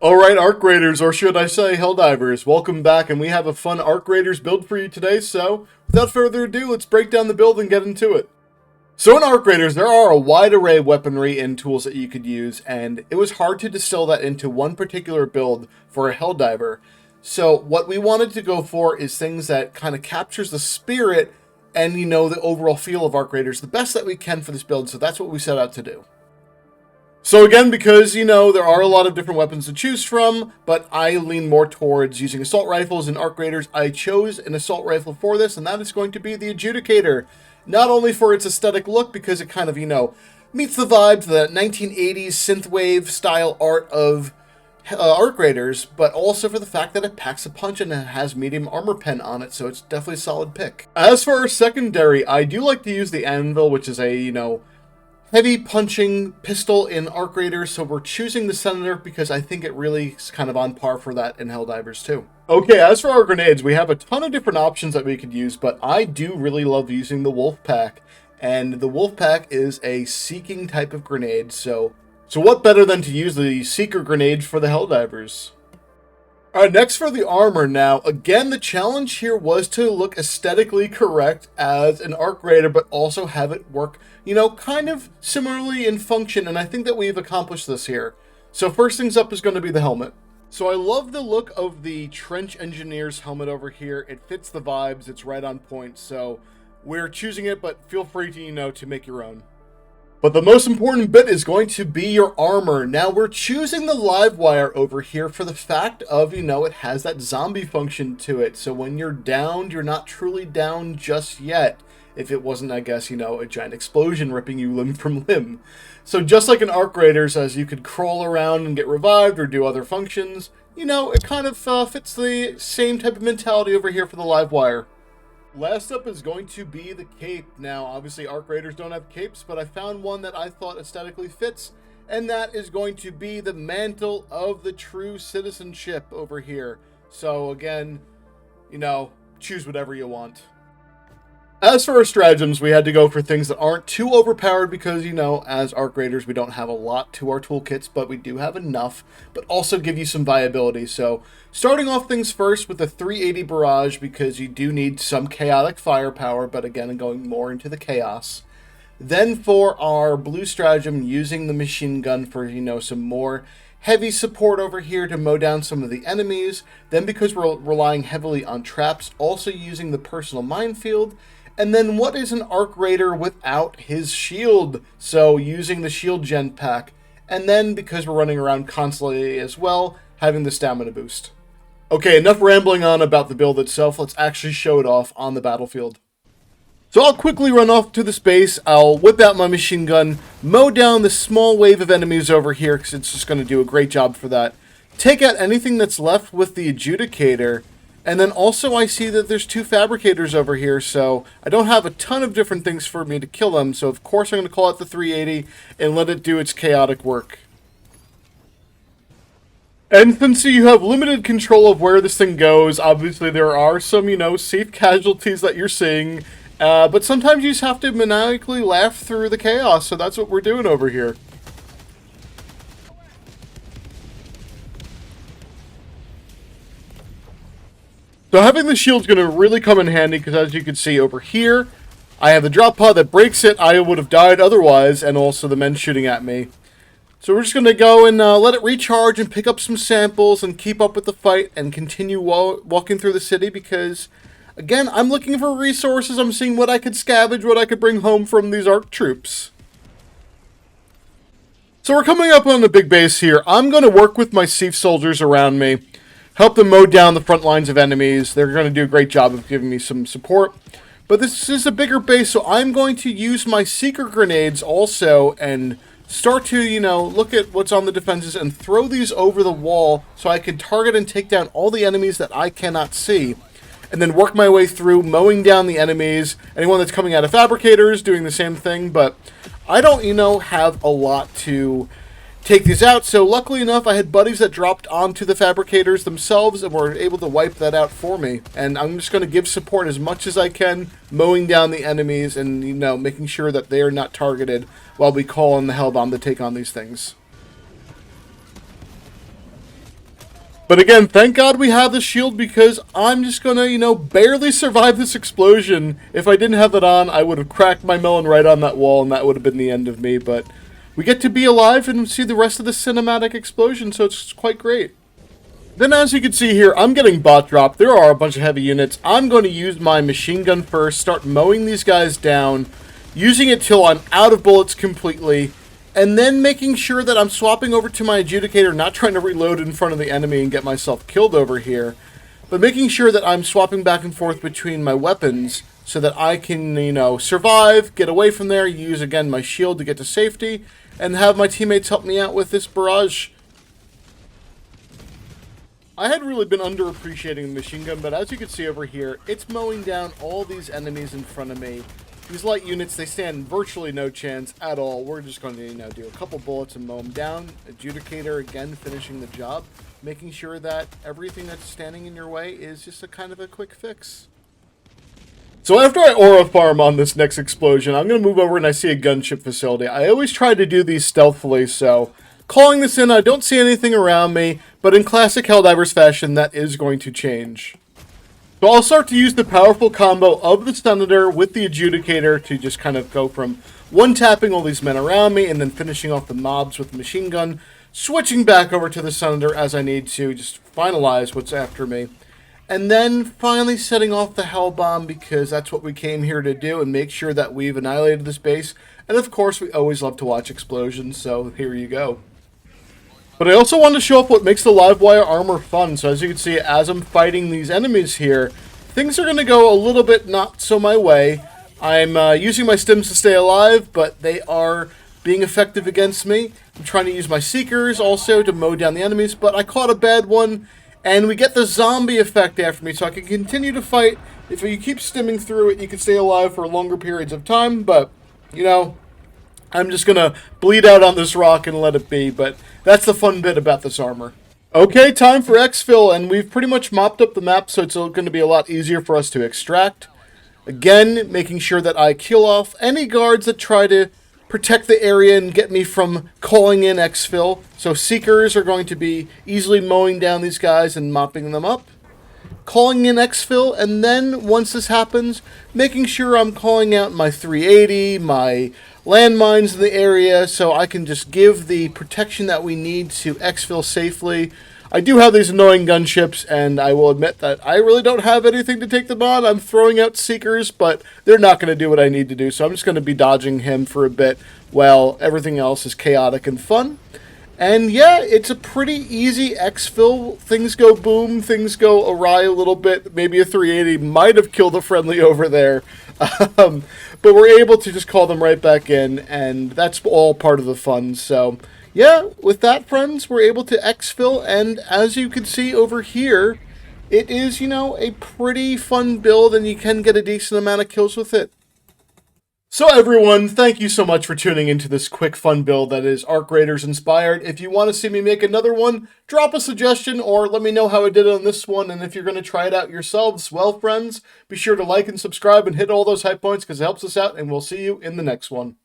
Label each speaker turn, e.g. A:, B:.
A: Alright, Arc Raiders, or should I say Helldivers, welcome back, and we have a fun Arc Raiders build for you today, so without further ado, let's break down the build and get into it. So in Arc Raiders, there are a wide array of weaponry and tools that you could use, and it was hard to distill that into one particular build for a Helldiver. So what we wanted to go for is things that kind of captures the spirit and, the overall feel of Arc Raiders the best that we can for this build, so that's what we set out to do. So again, because, there are a lot of different weapons to choose from, but I lean more towards using assault rifles in Arc Raiders, I chose an assault rifle for this, and that is going to be the Adjudicator. Not only for its aesthetic look, because it kind of, meets the vibes, the 1980s synthwave style art of Arc Raiders, but also for the fact that it packs a punch and it has medium armor pen on it, so it's definitely a solid pick. As for our secondary, I do like to use the Anvil, which is a, heavy punching pistol in Arc Raiders, so we're choosing the Senator because I think it really is kind of on par for that in Helldivers too. Okay, as for our grenades, we have a ton of different options that we could use, but I do really love using the Wolf Pack, and the Wolf Pack is a seeking type of grenade, so what better than to use the Seeker grenade for the Helldivers? Alright, next for the armor. Now, again, the challenge here was to look aesthetically correct as an Arc Raider, but also have it work, kind of similarly in function, and I think that we've accomplished this here. So first things up is going to be the helmet. So I love the look of the Trench Engineer's helmet over here. It fits the vibes, it's right on point, so we're choosing it, but feel free to, to make your own. But the most important bit is going to be your armor. Now, we're choosing the live wire over here for the fact of, it has that zombie function to it. So when you're downed, you're not truly down just yet. If it wasn't, I guess, a giant explosion ripping you limb from limb. So just like in Arc Raiders, as you could crawl around and get revived or do other functions, it kind of fits the same type of mentality over here for the live wire. Last up is going to be the cape. Now, obviously, Arc Raiders don't have capes, but I found one that I thought aesthetically fits, and that is going to be the Mantle of the True Citizenship over here. So, again, choose whatever you want. As for our stratagems, we had to go for things that aren't too overpowered because, as Arc Raiders, we don't have a lot to our toolkits, but we do have enough, but also give you some viability. So, starting off things first with the 380 Barrage, because you do need some chaotic firepower, but again, going more into the chaos. Then for our blue stratagem, using the machine gun for, some more heavy support over here to mow down some of the enemies. Then because we're relying heavily on traps, also using the personal minefield. And then what is an Arc Raider without his shield? So using the shield gen pack. And then because we're running around constantly as well, having the stamina boost. Okay, enough rambling on about the build itself. Let's actually show it off on the battlefield. So I'll quickly run off to the space. I'll whip out my machine gun, mow down the small wave of enemies over here because it's just going to do a great job for that. Take out anything that's left with the Adjudicator. And then also I see that there's two Fabricators over here, so I don't have a ton of different things for me to kill them, so of course I'm going to call out the 380 and let it do its chaotic work. And since you have limited control of where this thing goes, obviously there are some, safe casualties that you're seeing, but sometimes you just have to maniacally laugh through the chaos, so that's what we're doing over here. So having the shield's going to really come in handy because as you can see over here, I have the drop pod that breaks it. I would have died otherwise, and also the men shooting at me. So we're just going to go and let it recharge and pick up some samples and keep up with the fight and continue walking through the city because, again, I'm looking for resources. I'm seeing what I could scavenge, what I could bring home from these ARC troops. So we're coming up on the big base here. I'm going to work with my Siege soldiers around me. Help them mow down the front lines of enemies. They're going to do a great job of giving me some support. But this is a bigger base, so I'm going to use my Seeker grenades also and start to, look at what's on the defenses and throw these over the wall so I can target and take down all the enemies that I cannot see. And then work my way through, mowing down the enemies. Anyone that's coming out of Fabricators, doing the same thing. But I don't, have a lot to take these out. So luckily enough, I had buddies that dropped onto the Fabricators themselves and were able to wipe that out for me. And I'm just going to give support as much as I can, mowing down the enemies and, making sure that they are not targeted while we call on the Hellbomb to take on these things. But again, thank God we have the shield, because I'm just gonna, barely survive this explosion. If I didn't have it on, I would have cracked my melon right on that wall, and that would have been the end of me. But we get to be alive and see the rest of the cinematic explosion, so it's quite great. Then, as you can see here, I'm getting bot dropped. There are a bunch of heavy units. I'm going to use my machine gun first, start mowing these guys down, using it till I'm out of bullets completely, and then making sure that I'm swapping over to my adjudicator, not trying to reload in front of the enemy and get myself killed over here, but making sure that I'm swapping back and forth between my weapons so that I can, survive, get away from there, use, again, my shield to get to safety, and have my teammates help me out with this barrage. I had really been underappreciating the machine gun, but as you can see over here, it's mowing down all these enemies in front of me. These light units, they stand virtually no chance at all. We're just going to, do a couple bullets and mow them down. Adjudicator, again, finishing the job, making sure that everything that's standing in your way is just a kind of a quick fix. So after I aura farm on this next explosion, I'm going to move over and I see a gunship facility. I always try to do these stealthily, so calling this in, I don't see anything around me, but in classic Helldivers fashion, that is going to change. So I'll start to use the powerful combo of the Senator with the Adjudicator to just kind of go from one-tapping all these men around me and then finishing off the mobs with the machine gun, switching back over to the Senator as I need to just finalize what's after me. And then finally setting off the Hell Bomb, because that's what we came here to do and make sure that we've annihilated this base. And of course, we always love to watch explosions, so here you go. But I also want to show off what makes the live wire armor fun. So as you can see, as I'm fighting these enemies here, things are going to go a little bit not so my way. I'm using my stims to stay alive, but they are being effective against me. I'm trying to use my seekers also to mow down the enemies, but I caught a bad one, and we get the zombie effect after me, so I can continue to fight. If you keep stimming through it, you can stay alive for longer periods of time, but, I'm just going to bleed out on this rock and let it be, but that's the fun bit about this armor. Okay, time for exfil, and we've pretty much mopped up the map, so it's going to be a lot easier for us to extract. Again, making sure that I kill off any guards that try to protect the area and get me from calling in exfil. So Seekers are going to be easily mowing down these guys and mopping them up. Calling in exfil, and then once this happens, making sure I'm calling out my 380, my landmines in the area, so I can just give the protection that we need to exfil safely. I do have these annoying gunships, and I will admit that I really don't have anything to take them on. I'm throwing out Seekers, but they're not going to do what I need to do, so I'm just going to be dodging him for a bit while everything else is chaotic and fun. And yeah, it's a pretty easy exfil. Things go boom, things go awry a little bit. Maybe a 380 might have killed a friendly over there. But we're able to just call them right back in, and that's all part of the fun. So yeah, with that, friends, we're able to exfil, and as you can see over here, it is, a pretty fun build, and you can get a decent amount of kills with it. So everyone, thank you so much for tuning into this quick fun build that is Arc Raiders inspired. If you want to see me make another one, drop a suggestion or let me know how I did on this one. And if you're going to try it out yourselves, well, friends, be sure to like and subscribe and hit all those high points because it helps us out, and we'll see you in the next one.